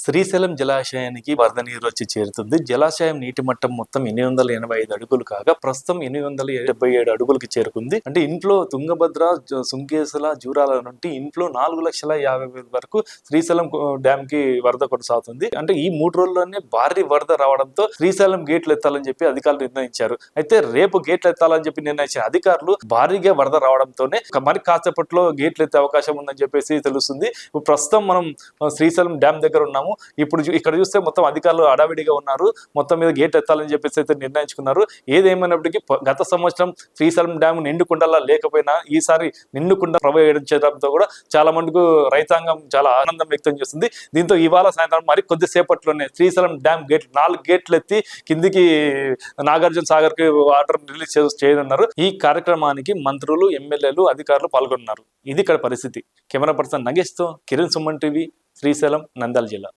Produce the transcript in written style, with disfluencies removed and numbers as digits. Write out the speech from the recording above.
శ్రీశైలం జలాశయానికి వరద నీరు వచ్చి చేరుతుంది. జలాశయం నీటి మట్టం మొత్తం 885 అడుగులు కాగా ప్రస్తుతం 877 అడుగులకి చేరుకుంది. అంటే ఇంట్లో తుంగభద్ర, సుంకేసుల, జూరాల నుండి ఇంట్లో 4,50,000 వరకు శ్రీశైలం డ్యామ్ కి వరద కొనసాగుతుంది. అంటే ఈ 3 రోజుల్లోనే భారీ వరద రావడంతో శ్రీశైలం గేట్లు ఎత్తాలని చెప్పి అధికారులు నిర్ణయించారు. అయితే రేపు గేట్లు ఎత్తాలని చెప్పి నిర్ణయించిన అధికారులు భారీగా వరద రావడంతోనే మరి కాసేపట్లో గేట్లు ఎత్తే అవకాశం ఉందని చెప్పేసి తెలుస్తుంది. ప్రస్తుతం మనం శ్రీశైలం డ్యామ్ దగ్గర ఉన్నాము. ఇప్పుడు ఇక్కడ చూస్తే మొత్తం అధికారులు అడావిడిగా ఉన్నారు. మొత్తం మీద గేట్ ఎత్తాలని చెప్పేసి అయితే నిర్ణయించుకున్నారు. ఏదేమైనప్పటికీ గత సంవత్సరం శ్రీశైలం డ్యామ్ నిండుకుండలా లేకపోయినా ఈసారి నిండుకుండ ప్రవహించడంతో కూడా చాలా మందికి రైతాంగం చాలా ఆనందం వ్యక్తం చేస్తుంది. దీంతో ఇవాళ సాయంత్రం మరి కొద్దిసేపట్లోనే శ్రీశైలం డ్యామ్ గేట్ 4 గేట్లు ఎత్తి కిందికి నాగార్జున సాగర్ కి వాటర్ రిలీజ్ చేయనున్నారు. ఈ కార్యక్రమానికి మంత్రులు, ఎమ్మెల్యేలు, అధికారులు పాల్గొన్నారు. ఇది ఇక్కడ పరిస్థితి. కెమెరా పర్సన్ నగేష్తో కిరణ్, సుమన్ టీవీ, శ్రీశైలం, నంద్యాల జిల్లా.